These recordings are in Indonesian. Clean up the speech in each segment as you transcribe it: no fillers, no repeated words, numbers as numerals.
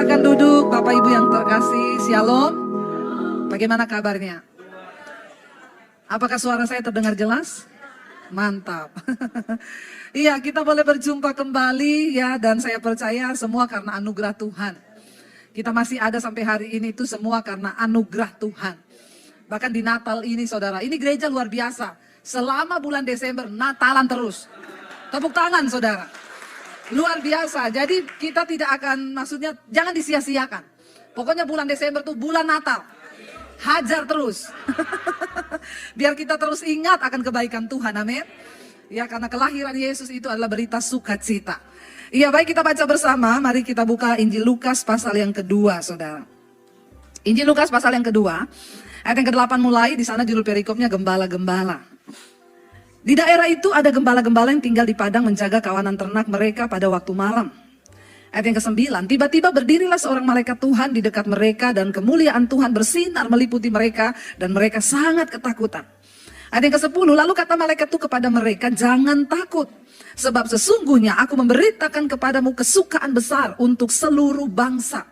Silakan duduk Bapak Ibu yang terkasih. Shalom. Bagaimana kabarnya? Apakah suara saya terdengar jelas? Mantap. Iya, kita boleh berjumpa kembali ya, dan saya percaya semua karena anugerah Tuhan. Kita masih ada sampai hari ini itu semua karena anugerah Tuhan. Bahkan di Natal ini saudara, ini gereja luar biasa. Selama bulan Desember Natalan terus. Tepuk tangan saudara. Luar biasa. Jadi kita tidak akan, maksudnya jangan disia-siakan. Pokoknya bulan Desember tuh bulan Natal. Hajar terus. Biar kita terus ingat akan kebaikan Tuhan. Amin. Ya, karena kelahiran Yesus itu adalah berita sukacita. Iya, baik, kita baca bersama. Mari kita buka Injil Lukas pasal yang kedua, saudara. Injil Lukas pasal yang kedua, ayat yang ke-8 mulai. Di sana judul perikopnya gembala-gembala. Di daerah itu ada gembala-gembala yang tinggal di padang menjaga kawanan ternak mereka pada waktu malam. Ayat yang ke-9, tiba-tiba berdirilah seorang malaikat Tuhan di dekat mereka dan kemuliaan Tuhan bersinar meliputi mereka dan mereka sangat ketakutan. Ayat yang ke-10, lalu kata malaikat itu kepada mereka, jangan takut, sebab sesungguhnya aku memberitakan kepadamu kesukaan besar untuk seluruh bangsa.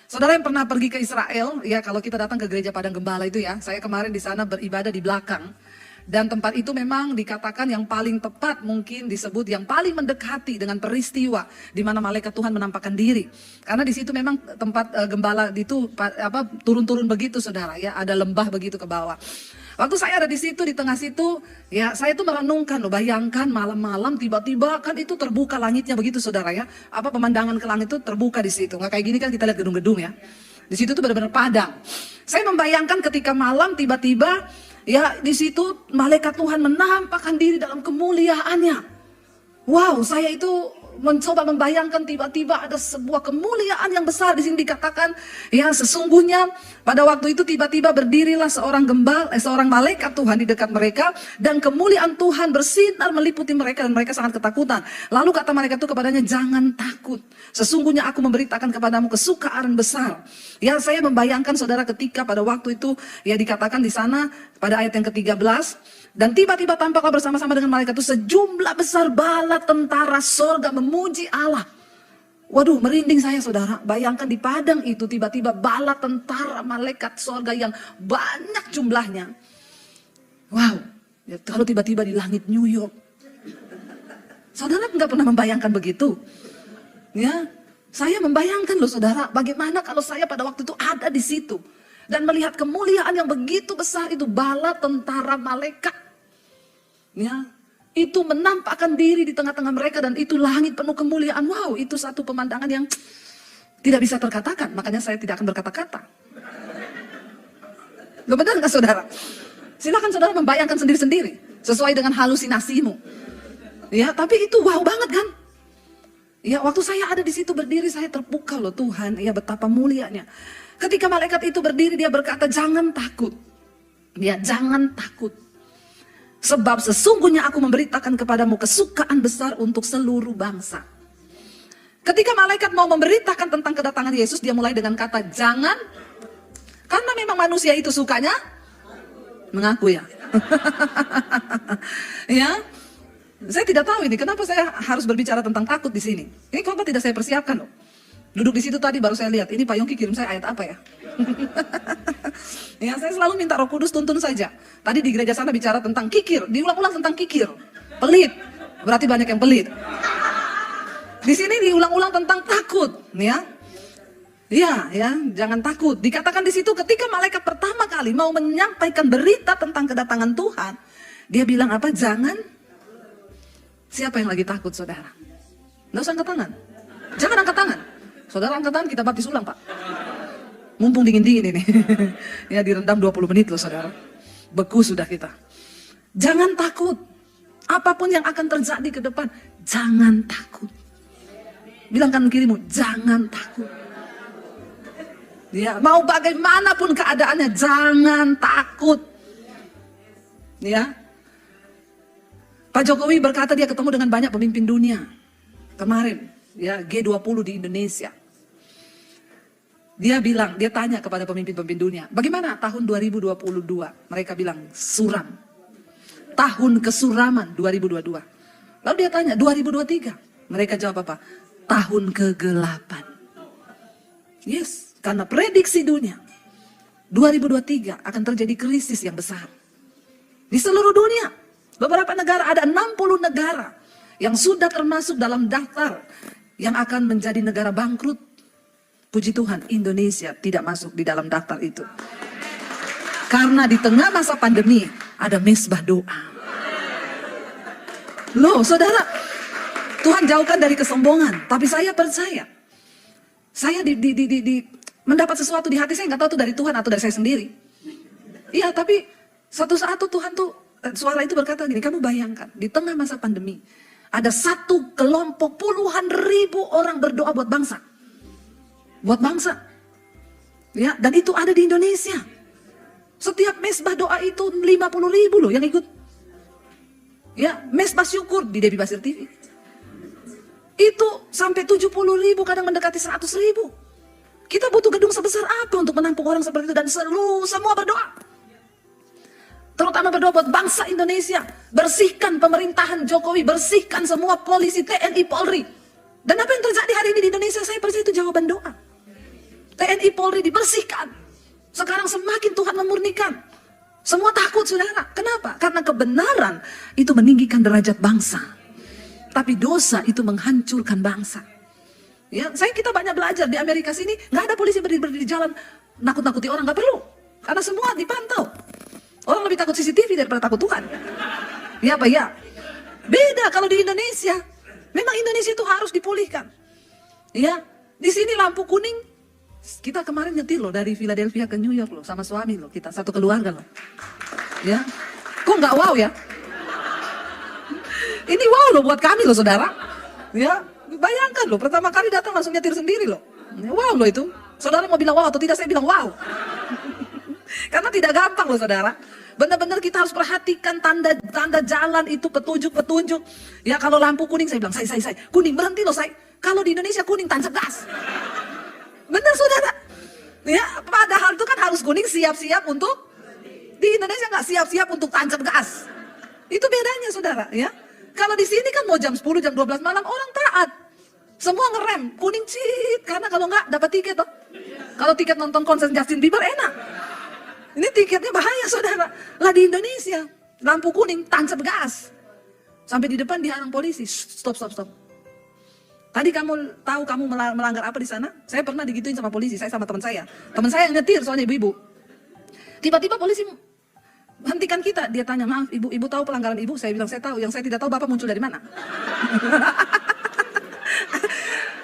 Saudara yang pernah pergi ke Israel, ya kalau kita datang ke gereja Padang Gembala itu ya, saya kemarin di sana beribadah di belakang. Dan tempat itu memang dikatakan yang paling tepat, mungkin disebut yang paling mendekati dengan peristiwa di mana malaikat Tuhan menampakkan diri. Karena di situ memang tempat gembala itu turun-turun begitu saudara ya, ada lembah begitu ke bawah. Waktu saya ada di situ, di tengah situ, ya saya itu merenungkan loh, bayangkan malam-malam tiba-tiba kan itu terbuka langitnya begitu saudara ya. Apa pemandangan ke langit itu terbuka di situ. Nggak kayak gini kan kita lihat gedung-gedung ya. Di situ tuh benar-benar padang. Saya membayangkan ketika malam tiba-tiba ya di situ malaikat Tuhan menampakkan diri dalam kemuliaannya. Wow, saya itu mencoba membayangkan tiba-tiba ada sebuah kemuliaan yang besar. Di sini dikatakan ya sesungguhnya pada waktu itu tiba-tiba berdirilah seorang malaikat Tuhan di dekat mereka dan kemuliaan Tuhan bersinar meliputi mereka dan mereka sangat ketakutan. Lalu kata malaikat itu kepadanya, jangan takut, sesungguhnya aku memberitakan kepadamu kesukaan besar. Ya, saya membayangkan saudara ketika pada waktu itu ya dikatakan di sana pada ayat yang ke-13, dan tiba-tiba tampaklah bersama-sama dengan malaikat itu sejumlah besar bala tentara sorga memuji Allah. Waduh, merinding saya saudara. Bayangkan di padang itu tiba-tiba bala tentara malaikat sorga yang banyak jumlahnya. Wow, ya, kalau tiba-tiba di langit New York. Saudara nggak pernah membayangkan begitu? Ya, saya membayangkan loh saudara, bagaimana kalau saya pada waktu itu ada di situ. Dan melihat kemuliaan yang begitu besar itu, bala tentara malaikat. Ya, itu menampakkan diri di tengah-tengah mereka dan itu langit penuh kemuliaan. Wow, itu satu pemandangan yang tidak bisa terkatakan. Makanya saya tidak akan berkata-kata. Loh, benar nggak saudara? Silakan saudara membayangkan sendiri-sendiri sesuai dengan halusinasimu. Ya, tapi itu wow banget kan? Ya, waktu saya ada di situ berdiri saya terpukau loh Tuhan. Ya, betapa mulianya. Ketika malaikat itu berdiri dia berkata, jangan takut. Ya, jangan takut. Sebab sesungguhnya aku memberitakan kepadamu kesukaan besar untuk seluruh bangsa. Ketika malaikat mau memberitakan tentang kedatangan Yesus, dia mulai dengan kata jangan. Karena memang manusia itu sukanya mengaku ya. Ya, saya tidak tahu ini kenapa saya harus berbicara tentang takut di sini. Ini khotbah tidak saya persiapkan loh. Duduk di situ tadi baru saya lihat, ini Pak Yongki kirim saya ayat apa ya? Ya, saya selalu minta Roh Kudus tuntun saja. Tadi di gereja sana bicara tentang kikir, diulang-ulang tentang kikir. Pelit, berarti banyak yang pelit. Di sini diulang-ulang tentang takut, ya. Ya, jangan takut. Dikatakan di situ ketika malaikat pertama kali mau menyampaikan berita tentang kedatangan Tuhan, dia bilang apa? Jangan. Siapa yang lagi takut, saudara? Nggak usah angkat tangan. Jangan angkat tangan. Saudara angkat tangan, kita baptis ulang, Pak. Mumpung dingin-dingin ini. Ya, direndam 20 menit loh, saudara. Beku sudah kita. Jangan takut. Apapun yang akan terjadi ke depan, jangan takut. Bilang kanan kirimu, jangan takut. Ya, mau bagaimanapun keadaannya, jangan takut. Ya. Pak Jokowi berkata dia ketemu dengan banyak pemimpin dunia. Kemarin, ya, G20 di Indonesia. Dia bilang, dia tanya kepada pemimpin-pemimpin dunia, bagaimana tahun 2022? Mereka bilang, suram. Tahun kesuraman 2022. Lalu dia tanya, 2023? Mereka jawab apa? Tahun kegelapan. Yes, karena prediksi dunia 2023 akan terjadi krisis yang besar. Di seluruh dunia, beberapa negara, ada 60 negara yang sudah termasuk dalam daftar yang akan menjadi negara bangkrut. Puji Tuhan, Indonesia tidak masuk di dalam daftar itu. Karena di tengah masa pandemi ada mesbah doa. Loh saudara, Tuhan jauhkan dari kesombongan. Tapi saya percaya, saya mendapat sesuatu di hati, saya nggak tahu itu dari Tuhan atau dari saya sendiri. Iya, tapi suatu saat tuh Tuhan tuh, suara itu berkata gini, kamu bayangkan di tengah masa pandemi ada satu kelompok puluhan ribu orang berdoa buat bangsa. Buat bangsa. Ya, dan itu ada di Indonesia. Setiap mesbah doa itu 50 ribu loh yang ikut. Ya, mesbah syukur di Debbie Basir TV. Itu sampai 70 ribu, kadang mendekati 100 ribu. Kita butuh gedung sebesar apa untuk menampung orang seperti itu, dan semua berdoa. Terutama berdoa buat bangsa Indonesia. Bersihkan pemerintahan Jokowi, bersihkan semua polisi, TNI, Polri. Dan apa yang terjadi hari ini di Indonesia, saya percaya itu jawaban doa. TNI, Polri dibersihkan. Sekarang semakin Tuhan memurnikan. Semua takut saudara. Kenapa? Karena kebenaran itu meninggikan derajat bangsa. Tapi dosa itu menghancurkan bangsa. Ya, kita banyak belajar di Amerika sini, nggak ada polisi berdiri di jalan nakut-nakuti orang, nggak perlu. Karena semua dipantau. Orang lebih takut CCTV daripada takut Tuhan. Ya apa ya? Beda kalau di Indonesia. Memang Indonesia itu harus dipulihkan. Ya, di sini lampu kuning. Kita kemarin nyetir loh dari Philadelphia ke New York loh sama suami loh, kita satu keluarga loh. Ya, kok nggak wow ya? Ini wow loh buat kami loh saudara. Ya, bayangkan loh, pertama kali datang langsung nyetir sendiri loh. Wow loh itu. Saudara mau bilang wow atau tidak, saya bilang wow. Karena tidak gampang loh saudara. Benar-benar kita harus perhatikan tanda jalan itu, petunjuk-petunjuk. Ya kalau lampu kuning saya bilang, saya, kuning berhenti loh saya. Kalau di Indonesia kuning tancap gas. Benar saudara. Ya, padahal itu kan harus kuning siap-siap untuk, di Indonesia nggak siap-siap untuk tancap gas. Itu bedanya saudara ya. Kalau di sini kan mau jam 10, jam 12 malam orang taat. Semua ngerem, kuning cit, karena kalau nggak dapat tiket toh. Kalau tiket nonton konser Justin Bieber enak. Ini tiketnya bahaya saudara. Lah di Indonesia, lampu kuning tancap gas. Sampai di depan dihalang polisi, stop. Tadi kamu tahu kamu melanggar apa di sana? Saya pernah digituin sama polisi, saya sama teman saya. Teman saya yang nyetir soalnya ibu-ibu. Tiba-tiba polisi hentikan kita, dia tanya, maaf ibu tahu pelanggaran ibu? Saya bilang saya tahu, yang saya tidak tahu bapak muncul dari mana.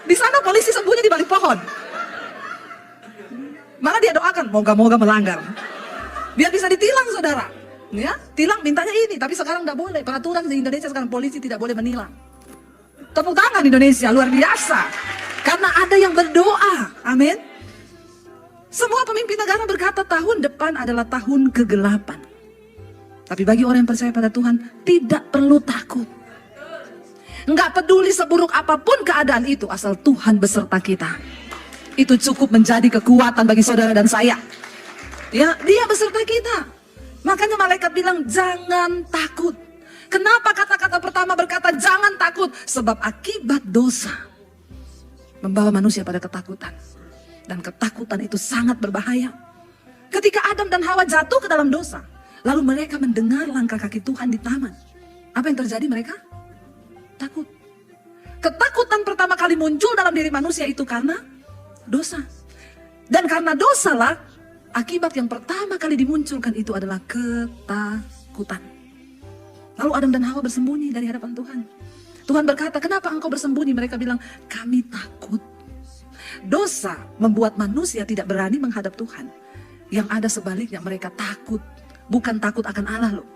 Di sana polisi sembunyi di balik pohon. Malah dia doakan, moga-moga melanggar. Biar bisa ditilang saudara. Ya, tilang mintanya ini, tapi sekarang nggak boleh. Peraturan di Indonesia sekarang polisi tidak boleh menilang. Tepuk tangan Indonesia, luar biasa. Karena ada yang berdoa, amin. Semua pemimpin negara berkata tahun depan adalah tahun kegelapan. Tapi bagi orang yang percaya pada Tuhan, tidak perlu takut. Enggak peduli seburuk apapun keadaan itu, asal Tuhan beserta kita. Itu cukup menjadi kekuatan bagi saudara dan saya. Ya, dia beserta kita. Makanya malaikat bilang, jangan takut. Kenapa kata-kata pertama berkata jangan takut? Sebab akibat dosa membawa manusia pada ketakutan. Dan ketakutan itu sangat berbahaya. Ketika Adam dan Hawa jatuh ke dalam dosa, lalu mereka mendengar langkah kaki Tuhan di taman. Apa yang terjadi mereka? Takut. Ketakutan pertama kali muncul dalam diri manusia itu karena dosa. Dan karena dosalah, akibat yang pertama kali dimunculkan itu adalah ketakutan. Lalu Adam dan Hawa bersembunyi dari hadapan Tuhan. Tuhan berkata, kenapa engkau bersembunyi? Mereka bilang, kami takut. Dosa membuat manusia tidak berani menghadap Tuhan. Yang ada sebaliknya, mereka takut. Bukan takut akan Allah loh.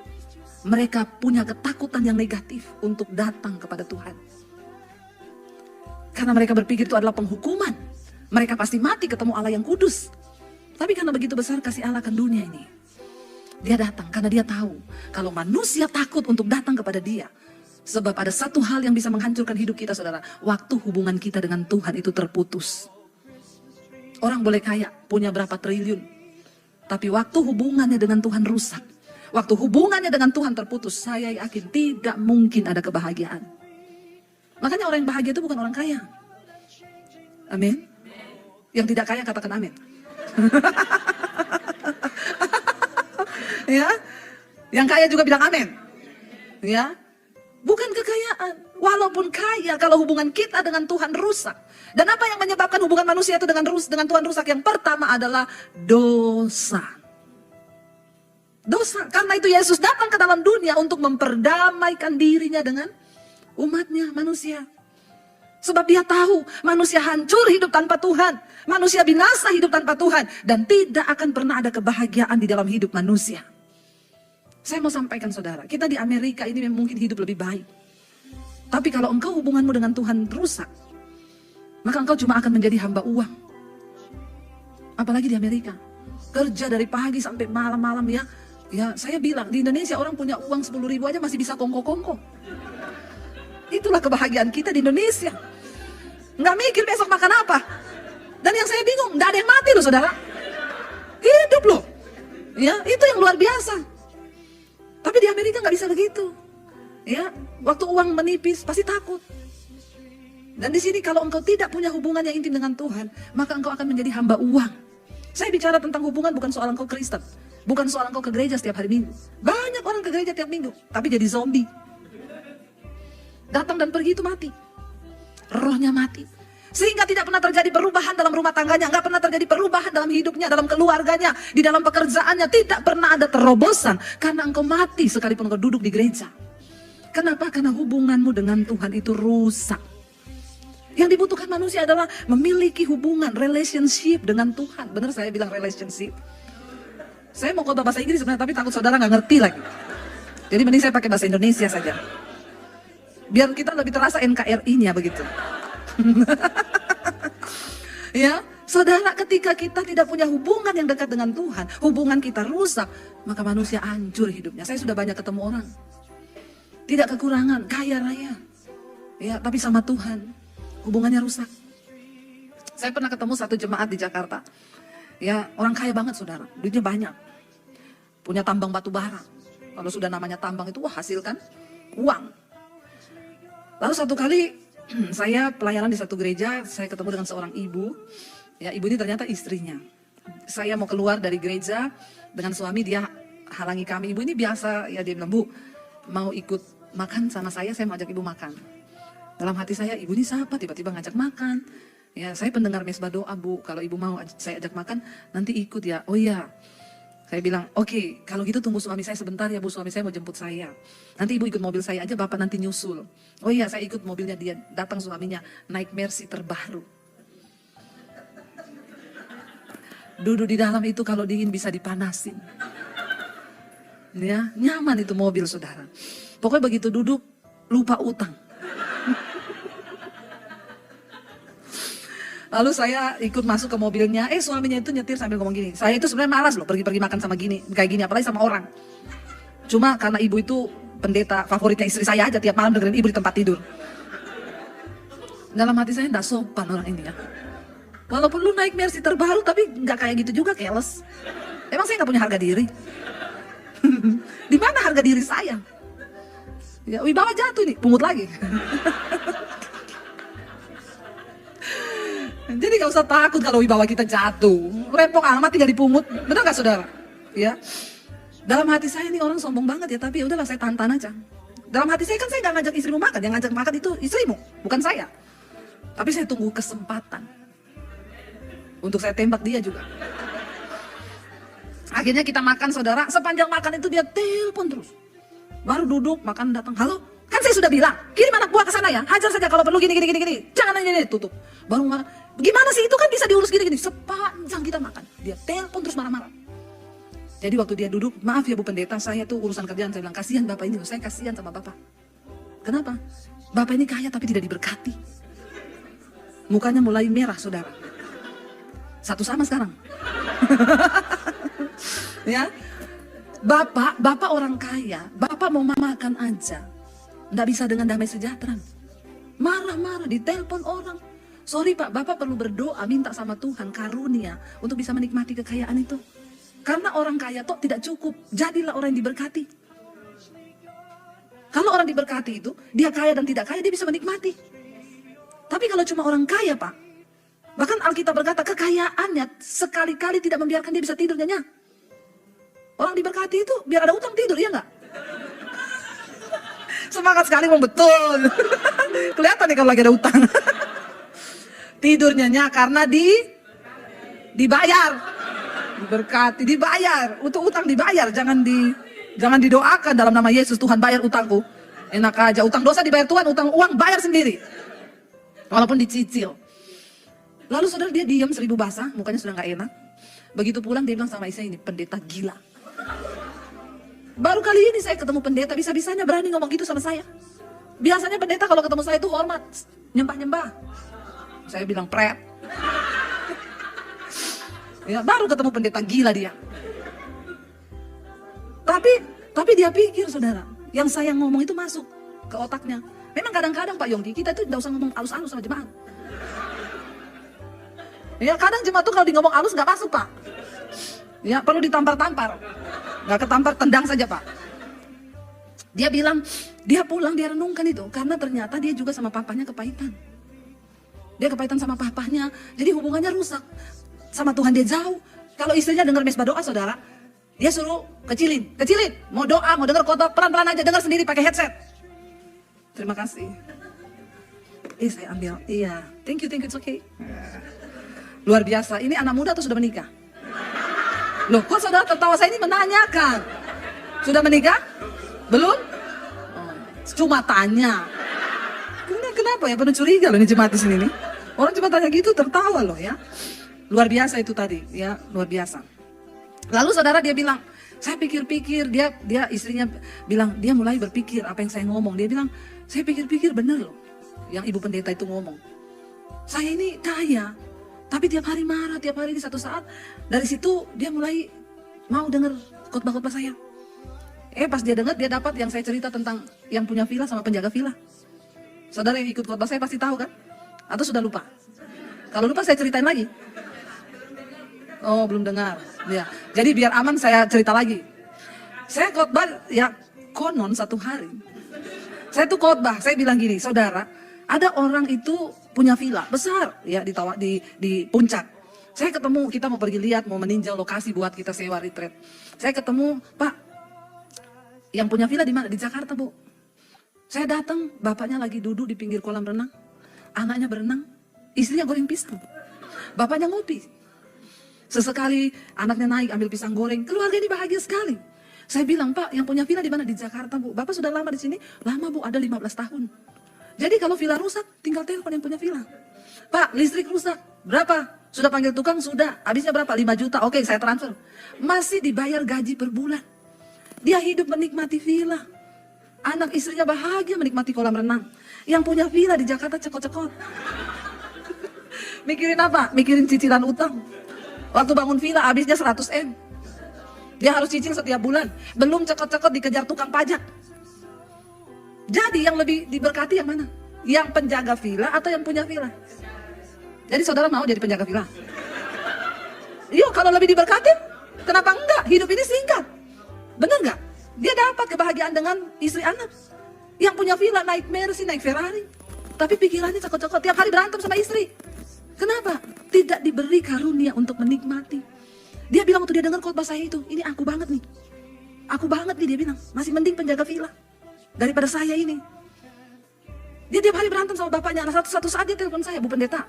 Mereka punya ketakutan yang negatif untuk datang kepada Tuhan. Karena mereka berpikir itu adalah penghukuman. Mereka pasti mati ketemu Allah yang kudus. Tapi karena begitu besar kasih Allah akan dunia ini, dia datang karena dia tahu kalau manusia takut untuk datang kepada dia. Sebab ada satu hal yang bisa menghancurkan hidup kita saudara. Waktu hubungan kita dengan Tuhan itu terputus. Orang boleh kaya, punya berapa triliun. Tapi waktu hubungannya dengan Tuhan rusak. Waktu hubungannya dengan Tuhan terputus, saya yakin tidak mungkin ada kebahagiaan. Makanya orang yang bahagia itu bukan orang kaya. Amin. Yang tidak kaya katakan amin. Ya, yang kaya juga bilang amin. Ya, bukan kekayaan. Walaupun kaya, kalau hubungan kita dengan Tuhan rusak. Dan apa yang menyebabkan hubungan manusia itu dengan Tuhan rusak? Yang pertama adalah dosa. Dosa. Karena itu Yesus datang ke dalam dunia untuk memperdamaikan dirinya dengan umatnya, manusia. Sebab dia tahu manusia hancur hidup tanpa Tuhan. Manusia binasa hidup tanpa Tuhan. Dan tidak akan pernah ada kebahagiaan di dalam hidup manusia. Saya mau sampaikan saudara, kita di Amerika ini mungkin hidup lebih baik. Tapi kalau engkau hubunganmu dengan Tuhan rusak, maka engkau cuma akan menjadi hamba uang. Apalagi di Amerika. Kerja dari pagi sampai malam-malam ya. Ya, saya bilang di Indonesia orang punya uang 10.000 aja masih bisa kongko-kongko. Itulah kebahagiaan kita di Indonesia. Nggak mikir besok makan apa. Dan yang saya bingung, nggak ada yang mati loh saudara. Hidup loh. Ya, itu yang luar biasa. Tapi di Amerika nggak bisa begitu. Ya, waktu uang menipis pasti takut. Dan di sini kalau engkau tidak punya hubungan yang intim dengan Tuhan, maka engkau akan menjadi hamba uang. Saya bicara tentang hubungan bukan soal engkau Kristen. Bukan soal engkau ke gereja setiap hari Minggu. Banyak orang ke gereja tiap minggu, tapi jadi zombie. Datang dan pergi itu mati. Rohnya mati. Sehingga tidak pernah terjadi perubahan dalam rumah tangganya. Nggak pernah terjadi perubahan dalam hidupnya, dalam keluarganya, di dalam pekerjaannya. Tidak pernah ada terobosan. Karena engkau mati sekalipun engkau duduk di gereja. Kenapa? Karena hubunganmu dengan Tuhan itu rusak. Yang dibutuhkan manusia adalah memiliki hubungan, relationship dengan Tuhan. Benar saya bilang relationship. Saya mau khotbah bahasa Inggris sebenarnya, tapi takut saudara nggak ngerti lagi. Jadi mending saya pakai bahasa Indonesia saja. Biar kita lebih terasa NKRI-nya begitu. Ya, saudara, ketika kita tidak punya hubungan yang dekat dengan Tuhan, hubungan kita rusak, maka manusia hancur hidupnya. Saya sudah banyak ketemu orang. Tidak kekurangan, kaya raya. Ya, tapi sama Tuhan hubungannya rusak. Saya pernah ketemu satu jemaat di Jakarta. Ya, orang kaya banget saudara, duitnya banyak. Punya tambang batu bara. Kalau sudah namanya tambang itu, wah hasilkan uang. Lalu satu kali saya pelayanan di satu gereja, saya ketemu dengan seorang ibu. Ya, ibu ini ternyata istrinya. Saya mau keluar dari gereja dengan suami, dia halangi kami. Ibu ini biasa, ya dia bilang, Bu, mau ikut makan sama saya mau ajak ibu makan. Dalam hati saya, ibu ini siapa? Tiba-tiba ngajak makan. Ya, saya pendengar mesbah doa, Bu. Kalau ibu mau saya ajak makan, nanti ikut ya. Oh iya. Saya bilang, oke, kalau gitu tunggu suami saya sebentar ya Bu, suami saya mau jemput saya. Nanti ibu ikut mobil saya aja, bapak nanti nyusul. Oh iya, saya ikut mobilnya dia, datang suaminya, naik Mercy terbaru. Duduk di dalam itu kalau dingin bisa dipanasin. Ya, nyaman itu mobil saudara. Pokoknya begitu duduk, lupa utang. Lalu saya ikut masuk ke mobilnya, suaminya itu nyetir sambil ngomong gini. Saya itu sebenarnya malas loh pergi-pergi makan sama gini, kayak gini, apalagi sama orang. Cuma karena ibu itu pendeta favoritnya istri saya aja, tiap malam dengerin ibu di tempat tidur. Dalam hati saya, nggak sopan orang ini ya. Walaupun lu naik Mercy terbaru, tapi nggak kayak gitu juga, keles. Emang saya nggak punya harga diri? Di mana harga diri saya? Ya, wibawa jatuh nih, pungut lagi. Jadi gak usah takut kalau wibawa kita jatuh. Rempong amat tinggal dipungut. Benar gak saudara? Ya. Dalam hati saya ini orang sombong banget ya, tapi udahlah saya tahan aja. Dalam hati saya kan saya gak ngajak istrimu makan, yang ngajak makan itu istrimu, bukan saya. Tapi saya tunggu kesempatan untuk saya tembak dia juga. Akhirnya kita makan saudara, sepanjang makan itu dia telepon terus. Baru duduk, makan datang, halo? Kan saya sudah bilang, kirim anak buah ke sana ya, hajar saja kalau perlu gini. Jangan ini, tutup. Baru makan, gimana sih itu kan bisa diurus gini. Sepanjang kita makan, dia telepon terus marah-marah. Jadi waktu dia duduk, maaf ya Bu Pendeta, saya tuh urusan kerjaan. Saya bilang, kasihan Bapak ini, saya kasihan sama Bapak. Kenapa? Bapak ini kaya tapi tidak diberkati. Mukanya mulai merah saudara. Satu sama sekarang. Ya, Bapak orang kaya, Bapak mau makan aja. Nggak bisa dengan damai sejahtera. Marah-marah, ditelepon orang. Sorry Pak, Bapak perlu berdoa, minta sama Tuhan karunia untuk bisa menikmati kekayaan itu. Karena orang kaya toh tidak cukup, jadilah orang yang diberkati. Kalau orang diberkati itu, dia kaya dan tidak kaya, dia bisa menikmati. Tapi kalau cuma orang kaya Pak, Bahkan Alkitab berkata kekayaannya sekali-kali tidak membiarkan dia bisa tidur nyenyak. Orang diberkati itu biar ada utang tidur, iya nggak? Semangat sekali, mau betul. Kelihatan nih kalau lagi ada utang. Tidur nyenyak karena dibayar. Diberkati, dibayar. Untuk utang dibayar, jangan didoakan dalam nama Yesus, Tuhan bayar utangku. Enak aja, utang dosa dibayar Tuhan, utang uang bayar sendiri. Walaupun dicicil. Lalu saudara, dia diam seribu bahasa, mukanya sudah nggak enak. Begitu pulang dia bilang sama istri ini, pendeta gila. Baru kali ini saya ketemu pendeta, bisa-bisanya berani ngomong gitu sama saya. Biasanya pendeta kalau ketemu saya itu hormat, nyembah-nyembah. Saya bilang pret. Ya, baru ketemu pendeta gila dia. Tapi dia pikir saudara, yang saya ngomong itu masuk ke otaknya. Memang kadang-kadang Pak Yongki, kita itu tidak usah ngomong halus-halus sama jemaat. Ya kadang jemaat tuh kalau di ngomong halus nggak masuk Pak. Ya perlu ditampar-tampar. Nggak ketampar, tendang saja Pak. Dia bilang, dia pulang, dia renungkan itu. Karena ternyata dia juga sama papanya kepahitan. Dia kepahitan sama papanya, jadi hubungannya rusak. Sama Tuhan dia jauh. Kalau istrinya dengar mesbah doa saudara, dia suruh kecilin. Mau doa, mau dengar khotbah, pelan-pelan aja, dengar sendiri pakai headset. Terima kasih. Saya ambil, iya. Thank you, it's okay. Luar biasa, ini anak muda atau sudah menikah? Loh, kok saudara tertawa? Saya ini menanyakan. Sudah menikah? Belum? Oh, cuma tanya. Kenapa ya? Penuh curiga loh ini jemaat di sini nih. Orang cuma tanya gitu tertawa loh ya. Luar biasa itu tadi, ya luar biasa. Lalu saudara dia bilang, saya pikir-pikir, dia istrinya bilang, dia mulai berpikir apa yang saya ngomong. Dia bilang, saya pikir-pikir bener loh, yang ibu pendeta itu ngomong. Saya ini kaya, tapi tiap hari marah, tiap hari di satu saat. Dari situ dia mulai mau dengar khotbah-khotbah saya. Pas dia dengar, dia dapat yang saya cerita tentang yang punya villa sama penjaga villa. Saudara yang ikut khotbah saya pasti tahu kan? Atau sudah lupa? Kalau lupa saya ceritain lagi. Oh belum dengar. Ya. Jadi biar aman saya cerita lagi. Saya khotbah ya konon satu hari. Saya tuh khotbah, saya bilang gini, saudara, ada orang itu punya villa besar ya di puncak. Saya ketemu, kita mau pergi lihat, mau meninjau lokasi buat kita sewa retreat. Saya ketemu, Pak, yang punya villa di mana? Di Jakarta, Bu. Saya datang, bapaknya lagi duduk di pinggir kolam renang, anaknya berenang, istrinya goreng pisang, bapaknya ngopi. Sesekali anaknya naik ambil pisang goreng, keluarga ini bahagia sekali. Saya bilang, Pak, yang punya villa di mana? Di Jakarta, Bu. Bapak sudah lama di sini? Lama, Bu, ada 15 tahun. Jadi kalau villa rusak, tinggal telepon yang punya villa. Pak, listrik rusak, berapa? Sudah panggil tukang? Sudah. Habisnya berapa? 5 juta. Oke, saya transfer. Masih dibayar gaji per bulan. Dia hidup menikmati villa. Anak istrinya bahagia menikmati kolam renang. Yang punya villa di Jakarta cekot-cekot. Mikirin apa? Mikirin cicilan utang. Waktu bangun villa habisnya 100 M. Dia harus cicil setiap bulan. Belum cekot-cekot dikejar tukang pajak. Jadi yang lebih diberkati yang mana? Yang penjaga villa atau yang punya villa? Jadi saudara mau jadi penjaga villa? Yuk kalau lebih diberkati, kenapa enggak? Hidup ini singkat. Bener enggak? Dia dapat kebahagiaan dengan istri anak. Yang punya villa naik Mercy, naik Ferrari. Tapi pikirannya cekot-cekot, tiap hari berantem sama istri. Kenapa? Tidak diberi karunia untuk menikmati. Dia bilang waktu dia dengar khotbah saya itu, ini aku banget nih. Aku banget nih, dia bilang. Masih mending penjaga villa daripada saya ini. Dia tiap hari berantem sama bapaknya. Nah, satu saat dia telepon saya, Bu Pendeta,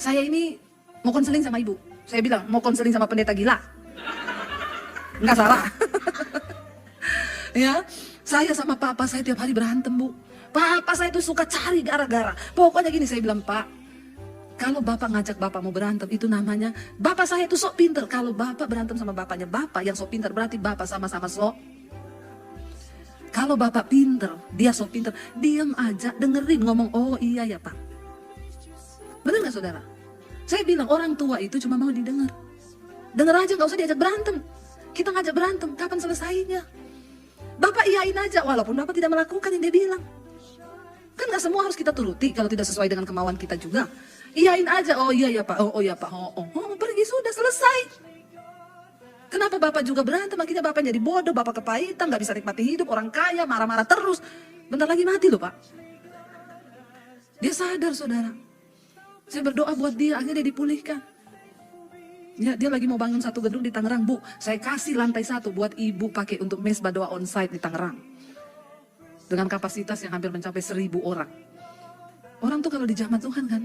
saya ini mau konseling sama ibu. Saya bilang, mau konseling sama pendeta gila? Enggak salah. Ya, saya sama papa saya tiap hari berantem, Bu. Papa saya itu suka cari gara-gara. Pokoknya gini, saya bilang, Pak, kalau bapak ngajak bapak mau berantem, itu namanya bapak saya itu sok pinter. Kalau bapak berantem sama bapaknya bapak yang sok pinter, berarti bapak sama-sama sok. Kalau bapak pinter, dia sok pinter, diam aja, dengerin, ngomong, oh iya ya Pak. Benar gak saudara? Saya bilang orang tua itu cuma mau didengar. Dengar aja, gak usah diajak berantem. Kita ngajak berantem, kapan selesainya? Bapak iyain aja, walaupun bapak tidak melakukan yang dia bilang. Kan gak semua harus kita turuti kalau tidak sesuai dengan kemauan kita juga. Iyain aja, oh iya ya Pak, oh iya Pak, pergi sudah selesai. Kenapa bapak juga berantem? Akhirnya bapak jadi bodoh, bapak kepahitan, gak bisa nikmati hidup, orang kaya, marah-marah terus. Bentar lagi mati loh Pak. Dia sadar saudara. Saya berdoa buat dia, akhirnya dia dipulihkan. Ya, dia lagi mau bangun satu gedung di Tangerang. Bu, saya kasih lantai 1 buat ibu pakai untuk mesbah doa onsite di Tangerang. Dengan kapasitas yang hampir mencapai 1.000 orang. Orang tuh kalau di zaman Tuhan kan,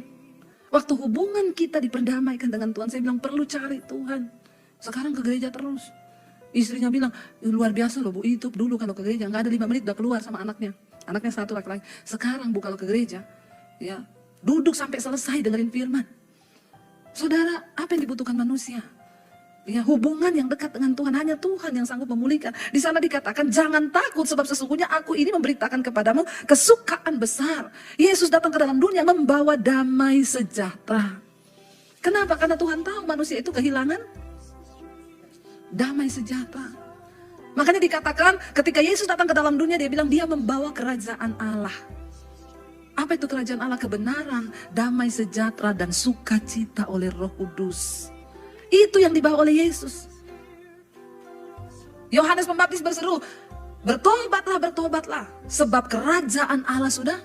waktu hubungan kita diperdamaikan dengan Tuhan, saya bilang perlu cari Tuhan. Sekarang ke gereja terus. Istrinya bilang, luar biasa loh Bu, itu dulu kalau ke gereja nggak ada 5 menit udah keluar sama anaknya. Anaknya 1 laki-laki. Sekarang Bu kalau ke gereja, ya duduk sampai selesai dengerin firman. Saudara, apa yang dibutuhkan manusia? Ya, hubungan yang dekat dengan Tuhan, hanya Tuhan yang sanggup memulihkan. Di sana dikatakan, jangan takut sebab sesungguhnya aku ini memberitakan kepadamu kesukaan besar. Yesus datang ke dalam dunia membawa damai sejahtera. Kenapa? Karena Tuhan tahu manusia itu kehilangan damai sejahtera. Makanya dikatakan ketika Yesus datang ke dalam dunia, dia bilang dia membawa kerajaan Allah. Apa itu kerajaan Allah? Kebenaran, damai sejahtera, dan sukacita oleh Roh Kudus. Itu yang dibawa oleh Yesus. Yohanes Pembaptis berseru, bertobatlah, bertobatlah, sebab kerajaan Allah sudah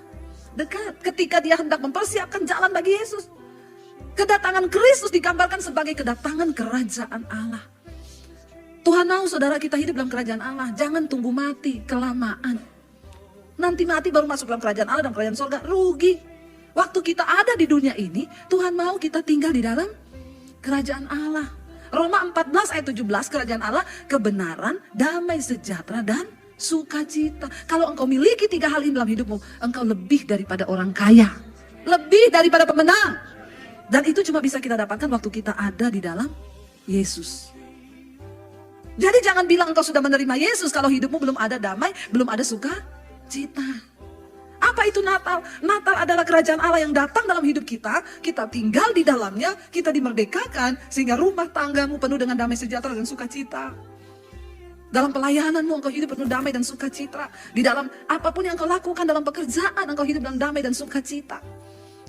dekat. Ketika dia hendak mempersiapkan jalan bagi Yesus, kedatangan Kristus digambarkan sebagai kedatangan kerajaan Allah. Tuhan mau saudara kita hidup dalam kerajaan Allah. Jangan tunggu mati kelamaan. Nanti mati baru masuk dalam kerajaan Allah dan kerajaan surga, rugi. Waktu kita ada di dunia ini, Tuhan mau kita tinggal di dalam kerajaan Allah. Roma 14 ayat 17, kerajaan Allah, kebenaran, damai sejahtera, dan sukacita. Kalau engkau miliki 3 hal ini dalam hidupmu, engkau lebih daripada orang kaya. Lebih daripada pemenang. Dan itu cuma bisa kita dapatkan waktu kita ada di dalam Yesus. Jadi jangan bilang engkau sudah menerima Yesus kalau hidupmu belum ada damai, belum ada sukacita. Apa itu Natal? Natal adalah kerajaan Allah yang datang dalam hidup kita. Kita tinggal di dalamnya, kita dimerdekakan sehingga rumah tanggamu penuh dengan damai sejahtera dan sukacita. Dalam pelayananmu engkau hidup penuh damai dan sukacita. Di dalam apapun yang engkau lakukan dalam pekerjaan, engkau hidup dalam damai dan sukacita.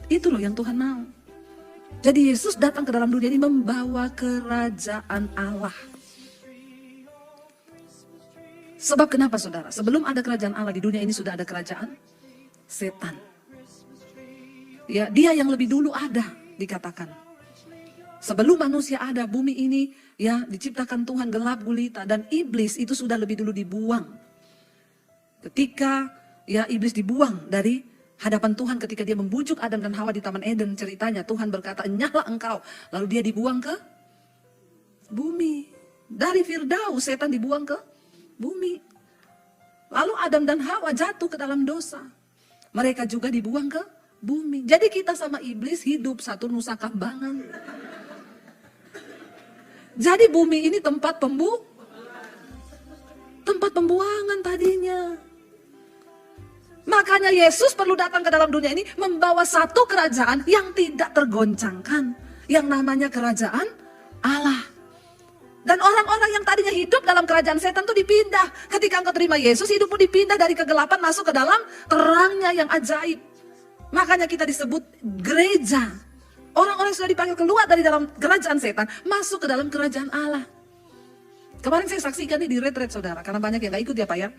Itu loh yang Tuhan mau. Jadi Yesus datang ke dalam dunia ini membawa kerajaan Allah. Sebab kenapa saudara? Sebelum ada kerajaan Allah di dunia ini sudah ada kerajaan setan. Ya, dia yang lebih dulu ada dikatakan. Sebelum manusia ada, bumi ini ya diciptakan Tuhan gelap gulita, dan iblis itu sudah lebih dulu dibuang. Ketika ya iblis dibuang dari hadapan Tuhan ketika dia membujuk Adam dan Hawa di Taman Eden, ceritanya Tuhan berkata, "Enyahlah engkau." Lalu dia dibuang ke bumi. Dari Firdaus setan dibuang ke bumi. Lalu Adam dan Hawa jatuh ke dalam dosa. Mereka juga dibuang ke bumi. Jadi kita sama iblis hidup satu nusa kambangan. Jadi bumi ini tempat pembuangan tadinya. Makanya Yesus perlu datang ke dalam dunia ini membawa satu kerajaan yang tidak tergoncangkan. Yang namanya kerajaan Allah. Dan orang-orang yang tadinya hidup dalam kerajaan setan itu dipindah. Ketika engkau terima Yesus, hidupmu dipindah dari kegelapan masuk ke dalam terangnya yang ajaib. Makanya kita disebut gereja. Orang-orang sudah dipanggil keluar dari dalam kerajaan setan, masuk ke dalam kerajaan Allah. Kemarin saya saksikan nih di retreat saudara, karena banyak yang gak ikut ya Pak ya.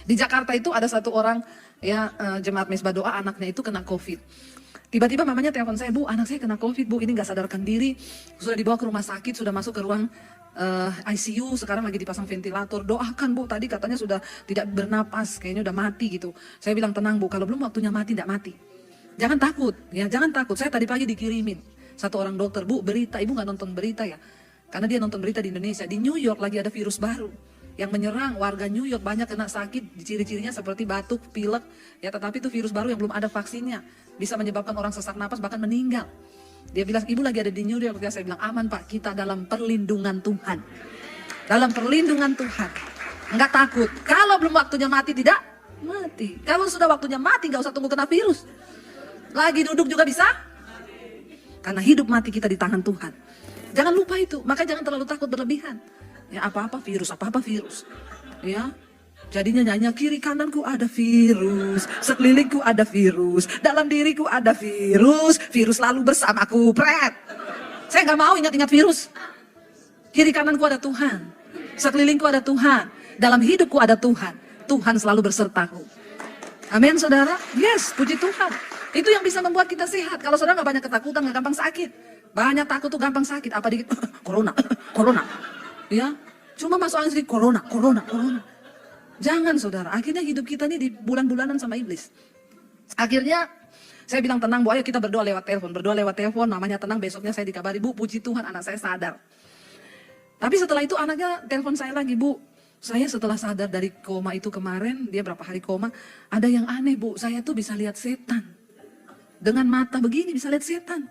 Di Jakarta itu ada satu orang ya jemaat mesbah doa, anaknya itu kena COVID. Tiba-tiba mamanya telepon saya, "Bu, anak saya kena COVID, Bu, ini gak sadarkan diri, sudah dibawa ke rumah sakit, sudah masuk ke ruang ICU, sekarang lagi dipasang ventilator. Doakan Bu, tadi katanya sudah tidak bernapas, kayaknya udah mati gitu." Saya bilang, "Tenang Bu, kalau belum waktunya mati, tidak mati. Jangan takut, ya jangan takut." Saya tadi pagi dikirimin satu orang dokter, "Bu, berita, Ibu gak nonton berita ya?" Karena dia nonton berita di Indonesia, di New York lagi ada virus baru yang menyerang warga New York, banyak kena sakit, ciri-cirinya seperti batuk, pilek, ya tetapi itu virus baru yang belum ada vaksinnya. Bisa menyebabkan orang sesak napas bahkan meninggal. Dia bilang, "Ibu lagi ada di New York." Saya bilang, "Aman Pak, kita dalam perlindungan Tuhan." Dalam perlindungan Tuhan. Enggak takut. Kalau belum waktunya mati, tidak mati. Kalau sudah waktunya mati, enggak usah tunggu kena virus. Lagi duduk juga bisa. Karena hidup mati kita di tangan Tuhan. Jangan lupa itu. Maka jangan terlalu takut berlebihan. Ya apa-apa virus, apa-apa virus. Ya. Jadinya nyanyi, kiri kananku ada virus, sekelilingku ada virus, dalam diriku ada virus, virus selalu bersamaku, pret. Saya gak mau ingat-ingat virus. Kiri kananku ada Tuhan, sekelilingku ada Tuhan, dalam hidupku ada Tuhan. Tuhan selalu bersertaku. Amin saudara? Yes, puji Tuhan. Itu yang bisa membuat kita sehat. Kalau saudara nggak banyak ketakutan, nggak gampang sakit. Banyak takut tuh gampang sakit. Apa dikit, corona, corona. Ya, cuma masuk angin sedikit, corona, corona, corona. Jangan saudara, akhirnya hidup kita ini di bulan-bulanan sama iblis. Akhirnya saya bilang tenang Bu, ayo kita berdoa lewat telepon. Berdoa lewat telepon, namanya tenang, besoknya saya dikabari, Bu, puji Tuhan anak saya sadar. Tapi setelah itu anaknya telepon saya lagi, Bu. Saya setelah sadar dari koma itu kemarin, dia berapa hari koma, ada yang aneh Bu, saya tuh bisa lihat setan. Dengan mata begini bisa lihat setan.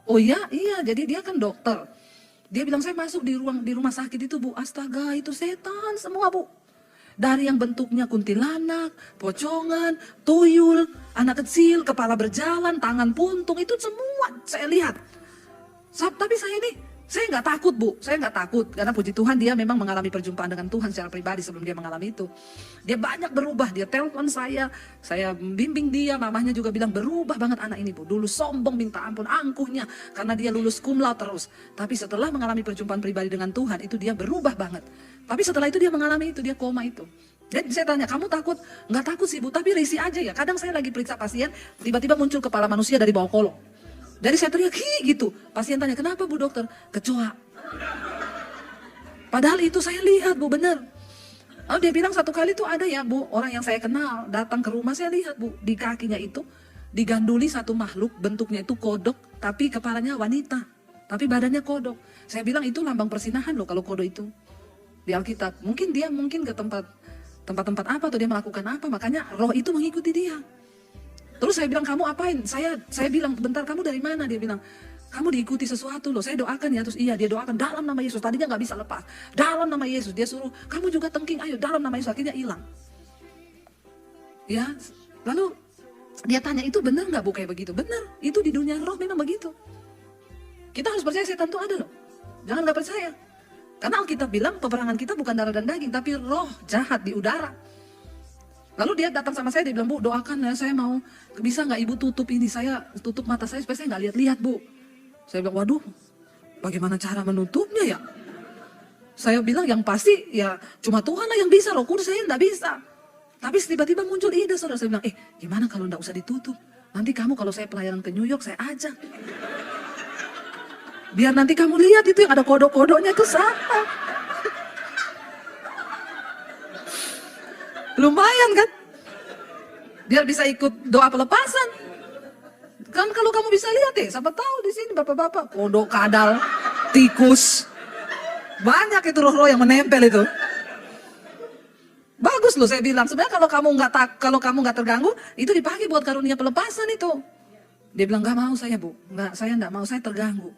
Oh iya, iya, jadi dia kan dokter. Dia bilang saya masuk di rumah sakit itu Bu, astaga itu setan semua Bu. Dari yang bentuknya kuntilanak, pocongan, tuyul, anak kecil, kepala berjalan, tangan puntung, itu semua saya lihat. Tapi saya ini, saya nggak takut Bu, saya nggak takut. Karena puji Tuhan dia memang mengalami perjumpaan dengan Tuhan secara pribadi sebelum dia mengalami itu. Dia banyak berubah, dia telepon saya bimbing dia, mamahnya juga bilang berubah banget anak ini Bu. Dulu sombong minta ampun, angkuhnya, karena dia lulus cum laude terus. Tapi setelah mengalami perjumpaan pribadi dengan Tuhan, itu dia berubah banget. Tapi setelah itu dia mengalami itu, dia koma itu. Dan saya tanya, kamu takut? Nggak takut sih Bu, tapi risih aja ya. Kadang saya lagi periksa pasien, tiba-tiba muncul kepala manusia dari bawah kolong. Jadi saya teriak, gitu. Pasien tanya, kenapa Bu dokter? Kecoa. Padahal itu saya lihat Bu, bener. Oh, dia bilang satu kali tuh ada ya Bu, orang yang saya kenal datang ke rumah, saya lihat Bu, di kakinya itu diganduli satu makhluk, bentuknya itu kodok, tapi kepalanya wanita, tapi badannya kodok. Saya bilang itu lambang persinahan loh kalau kodok itu. Di Alkitab, mungkin dia ke tempat-tempat apa atau dia melakukan apa, makanya roh itu mengikuti dia. Terus saya bilang, kamu apain? Saya bilang, bentar kamu dari mana? Dia bilang, kamu diikuti sesuatu loh, saya doakan ya. Terus iya, dia doakan dalam nama Yesus, tadinya nggak bisa lepas. Dalam nama Yesus, dia suruh, kamu juga tengking, ayo dalam nama Yesus, akhirnya hilang. Ya, lalu dia tanya, itu benar nggak Bu kayak begitu? Benar, itu di dunia roh memang begitu. Kita harus percaya setan itu ada loh, jangan nggak percaya. Karena Alkitab bilang peperangan kita bukan darah dan daging, tapi roh jahat di udara. Lalu dia datang sama saya, dia bilang, Bu doakan ya, saya mau, bisa nggak Ibu tutup ini, saya tutup mata saya supaya saya nggak lihat-lihat Bu. Saya bilang, waduh, bagaimana cara menutupnya ya? Saya bilang yang pasti ya cuma Tuhan lah yang bisa, Roh Kudus saya nggak bisa. Tapi tiba-tiba muncul ide saudara, saya bilang, gimana kalau nggak usah ditutup? Nanti kamu kalau saya pelayanan ke New York, saya ajak. Biar nanti kamu lihat itu yang ada kodok-kodoknya itu siapa. Lumayan kan? Biar bisa ikut doa pelepasan. Kan kalau kamu bisa lihat siapa tahu di sini bapak-bapak kodok, kadal, tikus. Banyak itu roh-roh yang menempel itu. Bagus loh saya bilang. Sebenarnya kalau kamu nggak terganggu, itu dipakai buat karunia pelepasan itu. Dia bilang nggak mau saya Bu, saya nggak mau, saya terganggu.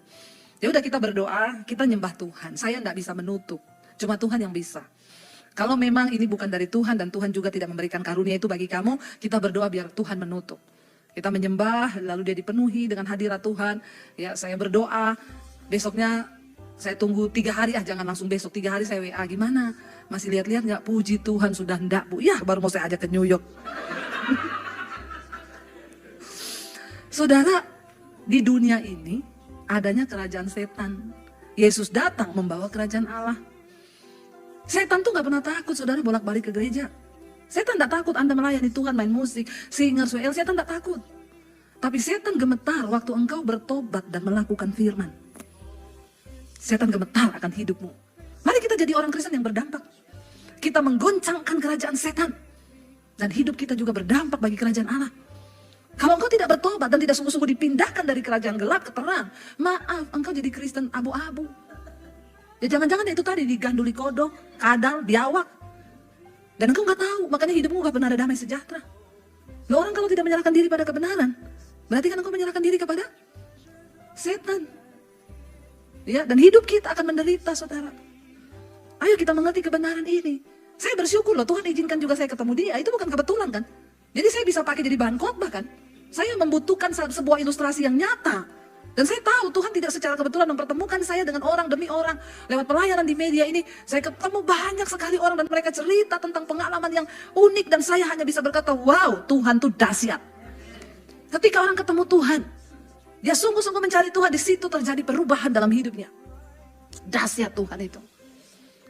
Ya udah kita berdoa, kita nyembah Tuhan. Saya nggak bisa menutup, cuma Tuhan yang bisa. Kalau memang ini bukan dari Tuhan dan Tuhan juga tidak memberikan karunia itu bagi kamu, kita berdoa biar Tuhan menutup. Kita menyembah, lalu dia dipenuhi dengan hadirat Tuhan. Ya, saya berdoa, besoknya saya tunggu 3 hari, jangan langsung besok, 3 hari saya WA, gimana? Masih lihat-lihat nggak? Puji Tuhan sudah enggak Bu. Ya, baru mau saya ajak ke New York. Saudara, di dunia ini adanya kerajaan setan. Yesus datang membawa kerajaan Allah. Setan tuh gak pernah takut saudara bolak-balik ke gereja. Setan gak takut Anda melayani Tuhan, main musik, singer, setan gak takut. Tapi setan gemetar waktu engkau bertobat dan melakukan firman. Setan gemetar akan hidupmu. Mari kita jadi orang Kristen yang berdampak. Kita menggoncangkan kerajaan setan. Dan hidup kita juga berdampak bagi kerajaan Allah. Kalau engkau tidak bertobat dan tidak sungguh-sungguh dipindahkan dari kerajaan gelap ke terang, maaf, engkau jadi Kristen abu-abu. Ya jangan-jangan itu tadi diganduli kodok, kadal, biawak. Dan engkau nggak tahu, makanya hidupmu nggak pernah ada damai sejahtera. Loh, orang kalau tidak menyerahkan diri pada kebenaran, berarti kan engkau menyerahkan diri kepada setan. Ya, dan hidup kita akan menderita, saudara. Ayo kita mengerti kebenaran ini. Saya bersyukur loh, Tuhan izinkan juga saya ketemu dia. Itu bukan kebetulan kan? Jadi saya bisa pakai jadi bahan khotbah kan? Saya membutuhkan sebuah ilustrasi yang nyata. Dan saya tahu Tuhan tidak secara kebetulan mempertemukan saya dengan orang demi orang. Lewat pelayanan di media ini, saya ketemu banyak sekali orang dan mereka cerita tentang pengalaman yang unik. Dan saya hanya bisa berkata, wow, Tuhan tuh dahsyat. Ketika orang ketemu Tuhan, dia sungguh-sungguh mencari Tuhan, di situ terjadi perubahan dalam hidupnya. Dahsyat Tuhan itu.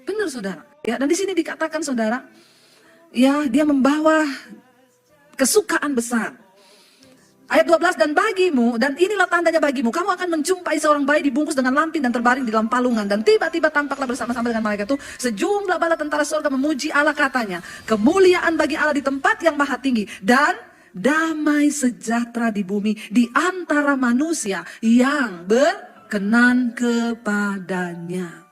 Benar saudara. Ya, dan di sini dikatakan saudara, ya dia membawa kesukaan besar. Ayat 12, dan bagimu, dan inilah tandanya bagimu, kamu akan menjumpai seorang bayi dibungkus dengan lampin dan terbaring di dalam palungan. Dan tiba-tiba tampaklah bersama-sama dengan malaikat itu sejumlah bala tentara surga memuji Allah, katanya, kemuliaan bagi Allah di tempat yang maha tinggi, dan damai sejahtera di bumi di antara manusia yang berkenan kepadanya.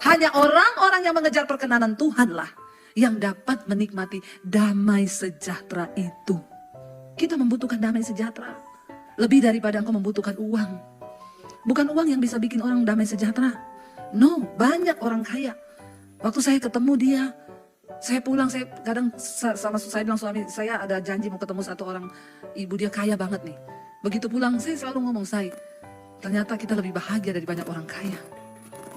Hanya orang-orang yang mengejar perkenanan Tuhanlah yang dapat menikmati damai sejahtera itu. Kita membutuhkan damai sejahtera lebih daripada engkau membutuhkan uang. Bukan uang yang bisa bikin orang damai sejahtera. No, banyak orang kaya. Waktu saya ketemu dia, saya pulang, saya kadang sama saya bilang, suami saya ada janji mau ketemu satu orang ibu, dia kaya banget nih. Begitu pulang, saya selalu ngomong, ternyata kita lebih bahagia dari banyak orang kaya.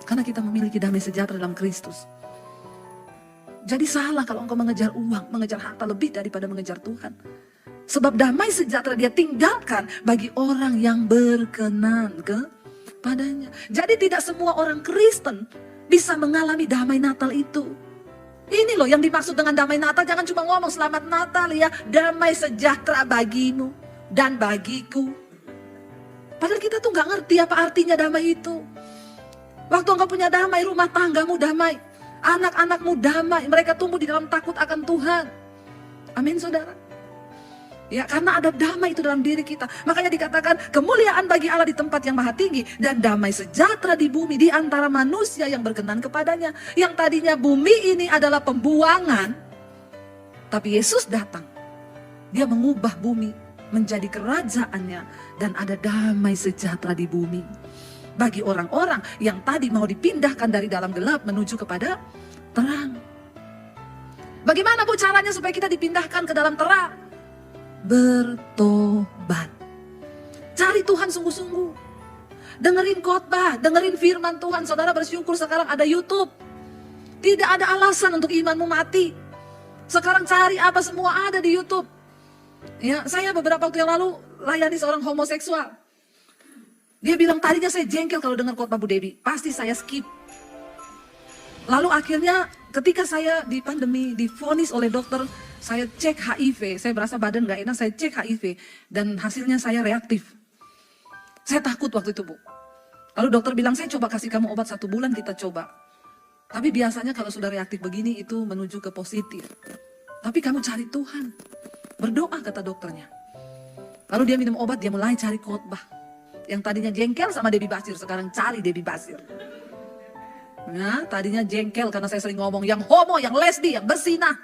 Karena kita memiliki damai sejahtera dalam Kristus. Jadi salah kalau engkau mengejar uang, mengejar harta lebih daripada mengejar Tuhan. Sebab damai sejahtera dia tinggalkan bagi orang yang berkenan kepadanya. Jadi tidak semua orang Kristen bisa mengalami damai Natal itu. Ini loh yang dimaksud dengan damai Natal. Jangan cuma ngomong selamat Natal ya, damai sejahtera bagimu dan bagiku. Padahal kita tuh gak ngerti apa artinya damai itu. Waktu engkau punya damai, rumah tanggamu damai, anak-anakmu damai, mereka tumbuh di dalam takut akan Tuhan. Amin saudara. Ya, karena ada damai itu dalam diri kita. Makanya dikatakan kemuliaan bagi Allah di tempat yang maha tinggi, dan damai sejahtera di bumi di antara manusia yang berkenan kepadanya. Yang tadinya bumi ini adalah pembuangan, tapi Yesus datang. Dia mengubah bumi menjadi kerajaannya, dan ada damai sejahtera di bumi. Bagi orang-orang yang tadi mau dipindahkan dari dalam gelap menuju kepada terang. Bagaimana Bu caranya supaya kita dipindahkan ke dalam terang? Bertobat. Cari Tuhan sungguh-sungguh. Dengerin khotbah, dengerin firman Tuhan. Saudara bersyukur sekarang ada YouTube. Tidak ada alasan untuk imanmu mati. Sekarang cari apa semua ada di YouTube. Ya, saya beberapa waktu yang lalu layani seorang homoseksual. Dia bilang tadinya saya jengkel kalau dengar khotbah Bu Debbie. Pasti saya skip. Lalu akhirnya ketika saya di pandemi divonis oleh dokter, saya cek HIV, saya berasa badan gak enak, saya cek HIV dan hasilnya saya reaktif. Saya takut waktu itu Bu. Lalu dokter bilang, saya coba kasih kamu obat 1 bulan, kita coba. Tapi biasanya kalau sudah reaktif begini itu menuju ke positif. Tapi kamu cari Tuhan, berdoa kata dokternya. Lalu dia minum obat, dia mulai cari khotbah. Yang tadinya jengkel sama Debbie Basir, sekarang cari Debbie Basir. Nah, tadinya jengkel karena saya sering ngomong yang homo, yang lesbi, yang berzina.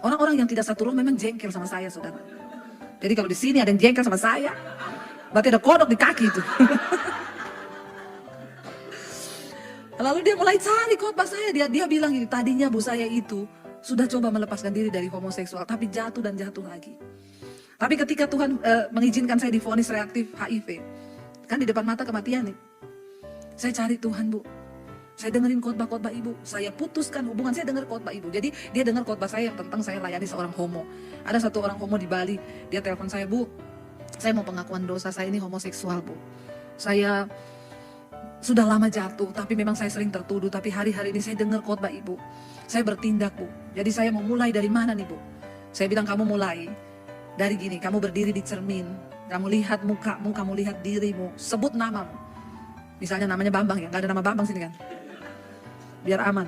Orang-orang yang tidak satu roh memang jengkel sama saya, saudara. Jadi kalau di sini ada yang jengkel sama saya, berarti ada kodok di kaki itu. Lalu dia mulai cari khotbah saya. Dia bilang gini, tadinya Bu saya itu sudah coba melepaskan diri dari homoseksual, tapi jatuh dan jatuh lagi. Tapi ketika Tuhan mengizinkan saya divonis reaktif HIV, kan di depan mata kematian nih. Saya cari Tuhan Bu. Saya dengerin khotbah-khotbah ibu, saya putuskan hubungan, saya dengar khotbah ibu. Jadi dia dengar khotbah saya yang tentang saya layani seorang homo. Ada satu orang homo di Bali, dia telepon saya, Bu, saya mau pengakuan dosa, saya ini homoseksual Bu. Saya sudah lama jatuh, tapi memang saya sering tertuduh. Tapi hari-hari ini saya dengar khotbah ibu, saya bertindak Bu. Jadi saya mau mulai dari mana nih Bu? Saya bilang kamu mulai dari gini, kamu berdiri di cermin, kamu lihat mukamu, kamu lihat dirimu, sebut namamu. Misalnya namanya Bambang ya, gak ada nama Bambang sini kan? Biar aman.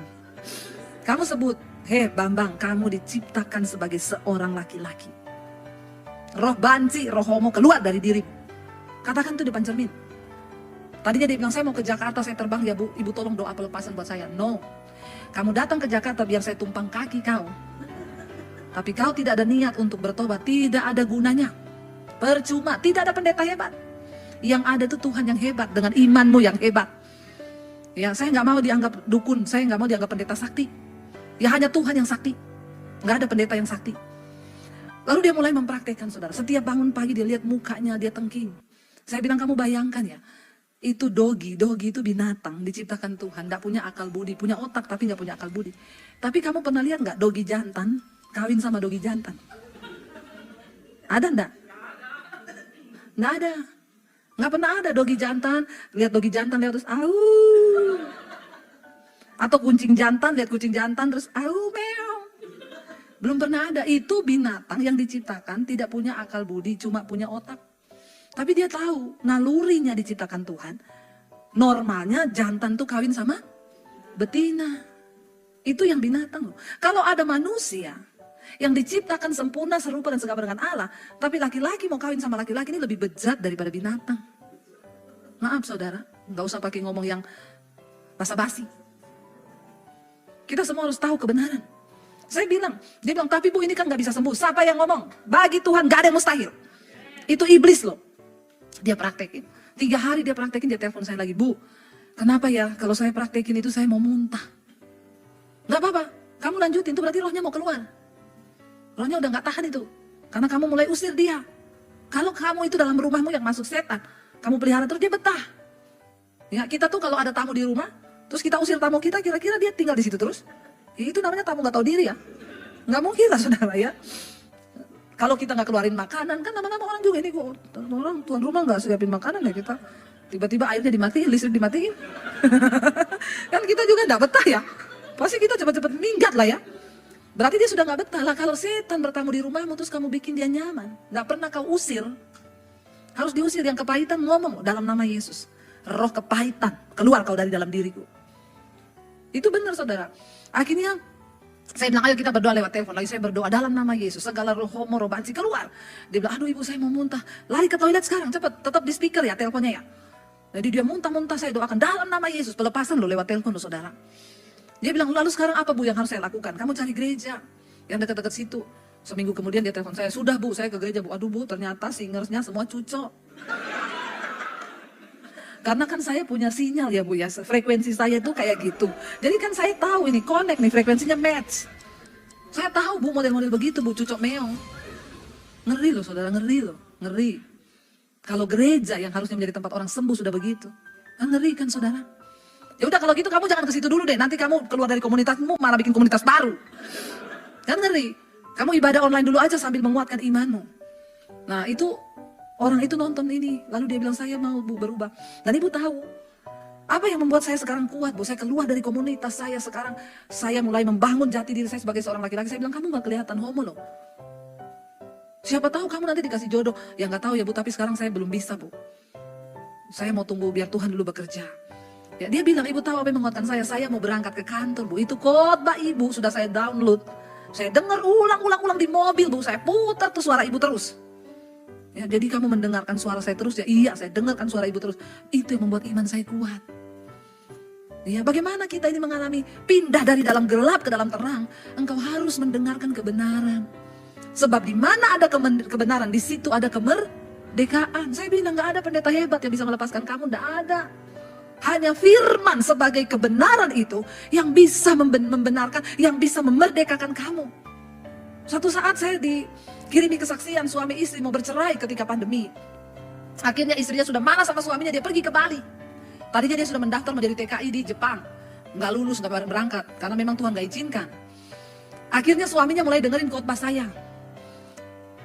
Kamu sebut, hei Bambang, kamu diciptakan sebagai seorang laki-laki. Roh banci, roh homo keluar dari dirimu. Katakan itu depan cermin. Tadinya dia bilang, saya mau ke Jakarta, saya terbang ya Bu, ibu tolong doa pelepasan buat saya. No, kamu datang ke Jakarta biar saya tumpang kaki kau. Tapi kau tidak ada niat untuk bertobat, tidak ada gunanya. Percuma, tidak ada pendeta hebat. Yang ada itu Tuhan yang hebat dengan imanmu yang hebat. Ya, saya nggak mau dianggap dukun, saya nggak mau dianggap pendeta sakti. Ya hanya Tuhan yang sakti, nggak ada pendeta yang sakti. Lalu dia mulai mempraktekkan saudara. Setiap bangun pagi dia lihat mukanya, dia tengking. Saya bilang kamu bayangkan ya, itu dogi itu binatang diciptakan Tuhan, nggak punya akal budi, punya otak tapi nggak punya akal budi. Tapi kamu pernah lihat nggak dogi jantan kawin sama dogi jantan? Ada nggak? Nggak ada. Nggak pernah ada dogi jantan, lihat dogi jantan lihat terus au. Atau kucing jantan lihat kucing jantan terus au meow. Belum pernah ada. Itu binatang yang diciptakan tidak punya akal budi, cuma punya otak. Tapi dia tahu nalurinya diciptakan Tuhan. Normalnya jantan tuh kawin sama betina. Itu yang binatang loh. Kalau ada manusia yang diciptakan sempurna, serupa dan segambar dengan Allah, tapi laki-laki mau kawin sama laki-laki, ini lebih bejat daripada binatang. Maaf saudara, nggak usah pakai ngomong yang basa-basi. Kita semua harus tahu kebenaran. Saya bilang, dia bilang, tapi Bu ini kan nggak bisa sembuh. Siapa yang ngomong? Bagi Tuhan nggak ada yang mustahil. Itu iblis loh. Dia praktekin. 3 hari dia praktekin, dia telepon saya lagi. Bu, kenapa ya kalau saya praktekin itu saya mau muntah? Nggak apa-apa, kamu lanjutin. Itu berarti rohnya mau keluar. Rohnya udah nggak tahan itu. Karena kamu mulai usir dia. Kalau kamu itu dalam rumahmu yang masuk setan, kamu pelihara terus, dia betah. Ya, kita tuh kalau ada tamu di rumah, terus kita usir tamu kita, kira-kira dia tinggal di situ terus? Itu namanya tamu nggak tahu diri ya. Nggak mungkin lah saudara ya. Kalau kita nggak keluarin makanan, kan lama-lama orang juga ini kok orang tuan rumah nggak siapin makanan ya kita. Tiba-tiba airnya dimatiin, listrik dimatiin. Kan kita juga nggak betah ya. Pasti kita cepat-cepat minggat lah ya. Berarti dia sudah nggak betah lah. Kalau setan bertamu di rumahmu terus kamu bikin dia nyaman, nggak pernah kau usir. Harus diusir. Yang kepahitan ngomong dalam nama Yesus. Roh kepahitan, keluar kau dari dalam diriku. Itu benar saudara. Akhirnya saya bilang, ayo kita berdoa lewat telepon. Lagi saya berdoa dalam nama Yesus. Segala roh homo, roh banci keluar. Dia bilang, aduh ibu saya mau muntah. Lari ke toilet sekarang, cepat. Tetap di speaker ya teleponnya ya. Jadi dia muntah-muntah, saya doakan dalam nama Yesus. Pelepasan loh lewat telepon loh saudara. Dia bilang, lalu sekarang apa Bu yang harus saya lakukan? Kamu cari gereja yang dekat-dekat situ. Seminggu kemudian dia telepon saya, sudah Bu, saya ke gereja Bu. Aduh Bu, ternyata singersnya semua cucok. Karena kan saya punya sinyal ya Bu ya, frekuensi saya itu kayak gitu. Jadi kan saya tahu ini connect nih, frekuensinya match. Saya tahu Bu model-model begitu Bu, cucok meong. Ngeri loh saudara, ngeri loh, ngeri. Kalau gereja yang harusnya menjadi tempat orang sembuh sudah begitu. Ngeri kan saudara. Ya udah kalau gitu kamu jangan ke situ dulu deh, nanti kamu keluar dari komunitasmu malah bikin komunitas baru. Kan ngeri. Kamu ibadah online dulu aja sambil menguatkan imanmu. Nah itu orang itu nonton ini, lalu dia bilang saya mau Bu berubah. Dan ibu tahu, apa yang membuat saya sekarang kuat Bu? Saya keluar dari komunitas saya sekarang, saya mulai membangun jati diri saya sebagai seorang laki-laki. Saya bilang kamu gak kelihatan homo loh. Siapa tahu kamu nanti dikasih jodoh. Ya gak tahu ya Bu, tapi sekarang saya belum bisa Bu. Saya mau tunggu biar Tuhan dulu bekerja. Ya dia bilang, ibu tahu apa yang menguatkan saya mau berangkat ke kantor Bu. Itu khotbah ibu sudah saya download. Saya dengar ulang di mobil Bu, saya putar tuh suara ibu terus. Ya, jadi kamu mendengarkan suara saya terus ya? Iya, saya dengarkan suara ibu terus. Itu yang membuat iman saya kuat. Ya, bagaimana kita ini mengalami pindah dari dalam gelap ke dalam terang? Engkau harus mendengarkan kebenaran. Sebab di mana ada kebenaran, di situ ada kemerdekaan. Saya bilang nggak ada pendeta hebat yang bisa melepaskan kamu, nggak ada. Hanya firman sebagai kebenaran itu yang bisa membenarkan, yang bisa memerdekakan kamu. Suatu saat saya dikirimi kesaksian suami istri mau bercerai ketika pandemi. Akhirnya istrinya sudah malas sama suaminya, dia pergi ke Bali. Tadinya dia sudah mendaftar menjadi TKI di Jepang. Nggak lulus, nggak berangkat, karena memang Tuhan nggak izinkan. Akhirnya suaminya mulai dengerin khotbah saya.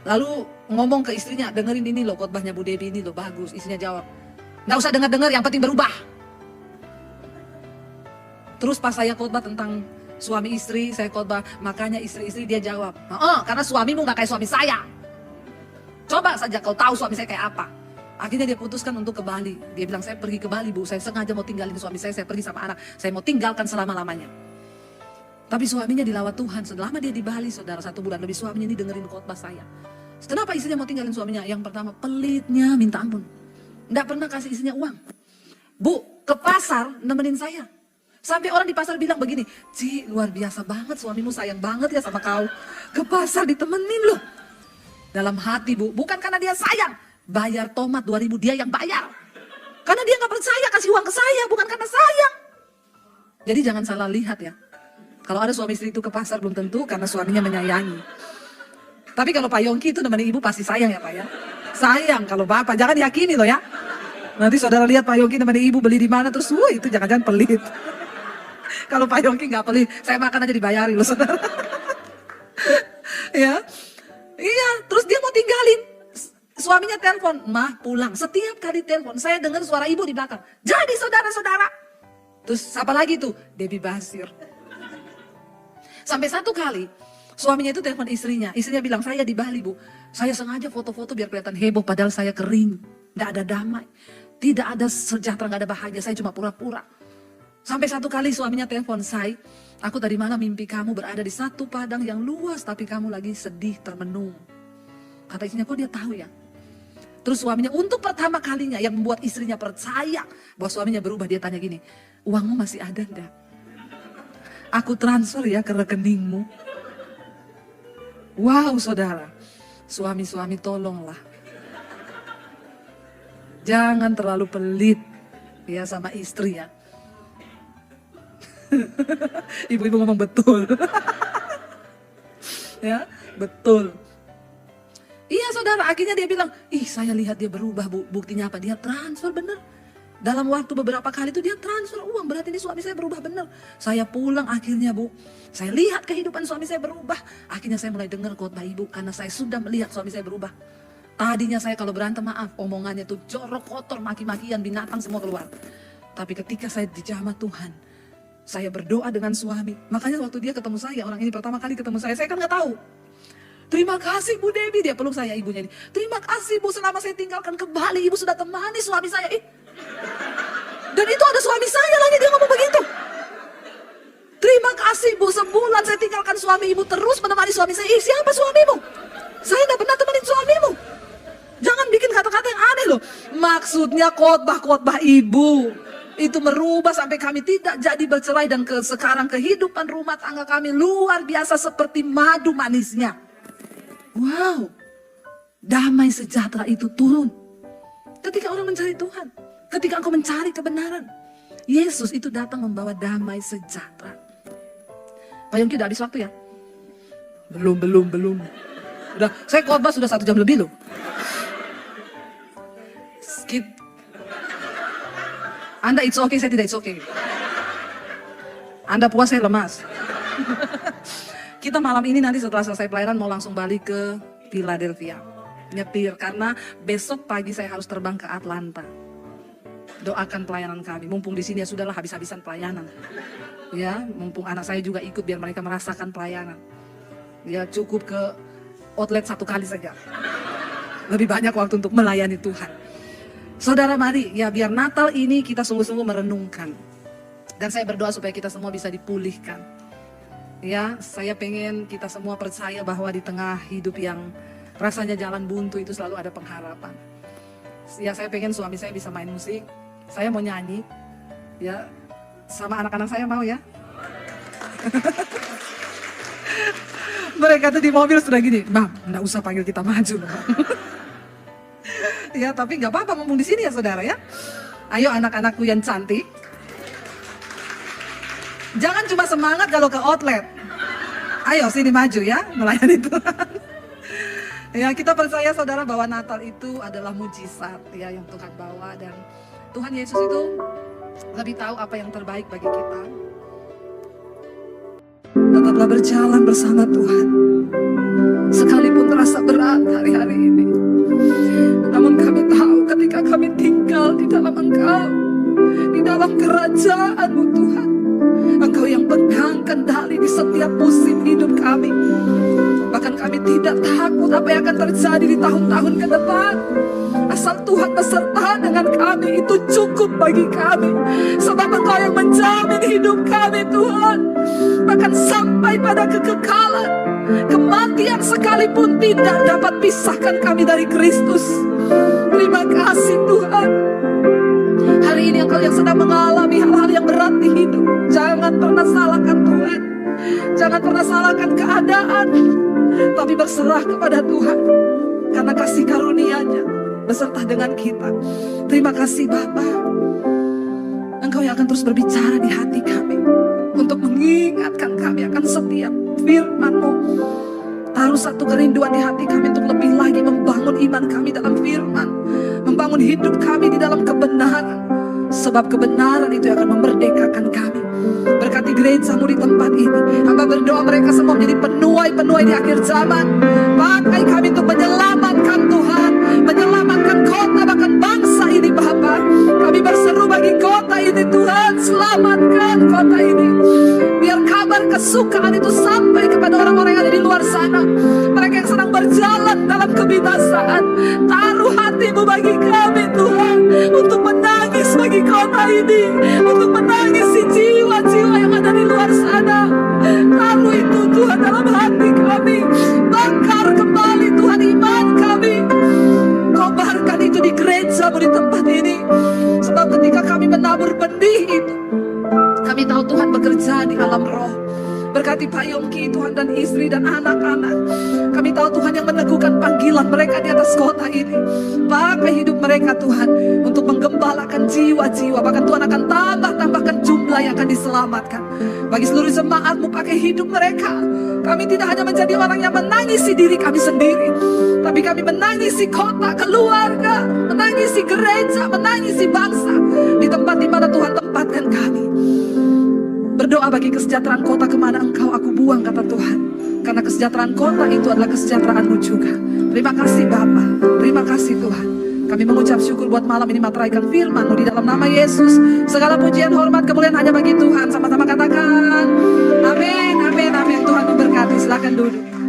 Lalu ngomong ke istrinya, dengerin ini loh khotbahnya Bu Debbie ini loh, bagus. Istrinya jawab, nggak usah dengar-dengar, yang penting berubah. Terus pas saya khotbah tentang suami istri, saya khotbah, makanya istri-istri, dia jawab, karena suamimu gak kayak suami saya. Coba saja kau tahu suami saya kayak apa. Akhirnya dia putuskan untuk ke Bali. Dia bilang, saya pergi ke Bali Bu, saya sengaja mau tinggalin suami saya pergi sama anak, saya mau tinggalkan selama-lamanya. Tapi suaminya dilawat Tuhan, selama dia di Bali saudara 1 bulan lebih, suaminya ini dengerin khotbah saya. Kenapa istrinya mau tinggalin suaminya? Yang pertama, pelitnya minta ampun. Nggak pernah kasih istrinya uang. Bu, ke pasar nemenin saya. Sampai orang di pasar bilang begini, Ci luar biasa banget, suamimu sayang banget ya sama kau. Ke pasar ditemenin loh. Dalam hati Bu, bukan karena dia sayang. Bayar tomat 2.000 dia yang bayar. Karena dia gak percaya kasih uang ke saya, bukan karena sayang. Jadi jangan salah lihat ya. Kalau ada suami istri itu ke pasar belum tentu karena suaminya menyayangi. Tapi kalau Pak Yongki itu nemenin ibu pasti sayang ya Pak ya. Sayang kalau Bapak, jangan yakini loh ya. Nanti saudara lihat Pak Yongki nemenin ibu beli di mana terus, itu jangan-jangan pelit. Kalau Pak Yongki nggak pelit, saya makan aja dibayari loh saudara. Ya, iya. Terus dia mau tinggalin, suaminya telepon, mah pulang. Setiap kali telepon, saya dengar suara ibu di belakang. Jadi saudara-saudara. Terus siapa lagi tuh? Debbie Basir. Sampai satu kali, Suaminya itu telepon istrinya. Istrinya bilang, saya di Bali Bu. Saya sengaja foto-foto biar kelihatan heboh, padahal saya kering. Nggak ada damai. Tidak ada sejahtera, nggak ada bahagia. Saya cuma pura-pura. Sampai satu kali suaminya telepon, saya, aku tadi malam mimpi kamu berada di satu padang yang luas, tapi kamu lagi sedih, termenung. Kata istrinya, kok dia tahu ya? Terus suaminya untuk pertama kalinya yang membuat istrinya percaya bahwa suaminya berubah, dia tanya gini, uangmu masih ada enggak? Aku transfer ya ke rekeningmu. Wow saudara, suami-suami tolonglah. Jangan terlalu pelit ya sama istri ya. Ibu-ibu ngomong betul. Ya, betul. Iya saudara, akhirnya dia bilang, ih saya lihat dia berubah Bu. Buktinya apa? Dia transfer bener. Dalam waktu beberapa kali itu dia transfer uang. Berarti ini suami saya berubah bener. Saya pulang akhirnya Bu. Saya lihat kehidupan suami saya berubah. Akhirnya saya mulai dengar khotbah ibu. Karena saya sudah melihat suami saya berubah. Tadinya saya kalau berantem maaf. Omongannya tuh jorok, kotor, maki-makian, binatang semua keluar. Tapi ketika saya dijamah Tuhan. Saya berdoa dengan suami. Makanya waktu dia ketemu saya, orang ini pertama kali ketemu saya kan gak tahu. Terima kasih Bu Debbie, dia peluk saya ibunya ini. Terima kasih Bu, selama saya tinggalkan ke Bali, Ibu sudah temani suami saya. Dan itu ada suami saya lagi, dia ngomong begitu. Terima kasih Bu, sebulan saya tinggalkan suami Ibu, terus menemani suami saya. Siapa suamimu? Saya gak pernah temenin suamimu. Jangan bikin kata-kata yang aneh loh. Maksudnya khotbah-khotbah Ibu itu merubah sampai kami tidak jadi bercerai. Dan sekarang kehidupan rumah tangga kami luar biasa seperti madu manisnya. Wow, damai sejahtera itu turun ketika orang mencari Tuhan, ketika engkau mencari kebenaran. Yesus itu datang membawa damai sejahtera. Pak Yongki udah habis waktu ya? Belum. Udah, saya khotbah sudah 1 jam lebih loh. Skip. Anda it's okay, saya tidak it's okay. Anda puas, saya lemas. Kita malam ini nanti setelah selesai pelayanan mau langsung balik ke Philadelphia. Nyetir, karena besok pagi saya harus terbang ke Atlanta. Doakan pelayanan kami. Mumpung di sini ya sudahlah habis-habisan pelayanan. Ya, mumpung anak saya juga ikut biar mereka merasakan pelayanan. Ya, cukup ke outlet 1 kali saja. Lebih banyak waktu untuk melayani Tuhan. Saudara mari, ya biar Natal ini kita sungguh-sungguh merenungkan. Dan saya berdoa supaya kita semua bisa dipulihkan. Ya, saya pengen kita semua percaya bahwa di tengah hidup yang rasanya jalan buntu itu selalu ada pengharapan. Ya, saya pengen suami saya bisa main musik, saya mau nyanyi, ya sama anak-anak saya mau ya. Mereka tuh di mobil sudah gini, Bang, nggak usah panggil kita maju. Ya, tapi nggak apa-apa ngomong di sini ya saudara ya. Ayo anak-anakku yang cantik. Jangan cuma semangat kalau ke outlet. Ayo sini maju ya, melayani Tuhan. Ya, kita percaya saudara bahwa Natal itu adalah mujizat ya yang Tuhan bawa. Dan Tuhan Yesus itu lebih tahu apa yang terbaik bagi kita. Tetaplah berjalan bersama Tuhan. Sekalipun terasa berat hari-hari ini. Namun kami tahu ketika kami tinggal di dalam Engkau, di dalam kerajaan-Mu Tuhan, Engkau yang pegang kendali di setiap musim hidup kami. Bahkan kami tidak takut apa yang akan terjadi di tahun-tahun ke depan. Asal Tuhan beserta dengan kami, itu cukup bagi kami. Sebab Engkau yang menjamin hidup kami Tuhan. Bahkan sampai pada kekekalan, kematian sekalipun tidak dapat pisahkan kami dari Kristus. Terima kasih Tuhan. Hari ini Engkau yang sedang mengalami hal-hal yang berat di hidup, jangan pernah salahkan Tuhan. Jangan pernah salahkan keadaan, tapi berserah kepada Tuhan. Karena kasih karunia-Nya beserta dengan kita. Terima kasih Bapa. Engkau yang akan terus berbicara di hati kami, untuk mengingatkan kami akan setiap firman-Mu. Taruh satu kerinduan di hati kami untuk lebih lagi membangun iman kami dalam firman, membangun hidup kami di dalam kebenaran. Sebab kebenaran itu akan memerdekakan kami. Berkati gereja-Mu di tempat ini. Hamba berdoa mereka semua menjadi penuai-penuai di akhir zaman. Pakai kami untuk menyelamatkan Tuhan, menyelamatkan kota bahkan bangsa ini Bapa. Kami berseru bagi kota ini Tuhan, selamatkan kota ini. Biar kabar kesukaan itu sampai kepada orang-orang yang ada di luar bagi kami Tuhan, untuk menangis bagi kota ini, untuk menangisi jiwa-jiwa yang ada di luar sana. Lalu itu Tuhan dalam hati kami, bakar kembali Tuhan iman kami. Kobarkan itu di gereja, di tempat ini. Sebab ketika kami menabur benih itu, kami tahu Tuhan bekerja di alam roh. Berkati Pak Yongki, Tuhan, dan istri dan anak-anak. Kami tahu Tuhan yang meneguhkan panggilan mereka di atas kota ini. Pakai hidup mereka Tuhan untuk menggembalakan jiwa-jiwa. Bahkan Tuhan akan tambahkan jumlah yang akan diselamatkan. Bagi seluruh jemaat-Mu, pakai hidup mereka. Kami tidak hanya menjadi orang yang menangisi diri kami sendiri, tapi kami menangisi kota, keluarga, menangisi gereja, menangisi bangsa. Di tempat di mana Tuhan tempatkan kami. Berdoa bagi kesejahteraan kota kemana Engkau aku buang, kata Tuhan. Karena kesejahteraan kota itu adalah kesejahteraan-Mu juga. Terima kasih Bapa, terima kasih Tuhan. Kami mengucap syukur buat malam ini materaikan firman-Mu di dalam nama Yesus. Segala pujian, hormat, kemuliaan hanya bagi Tuhan. Sama-sama katakan amin, amin, amin. Tuhan memberkati, silakan duduk.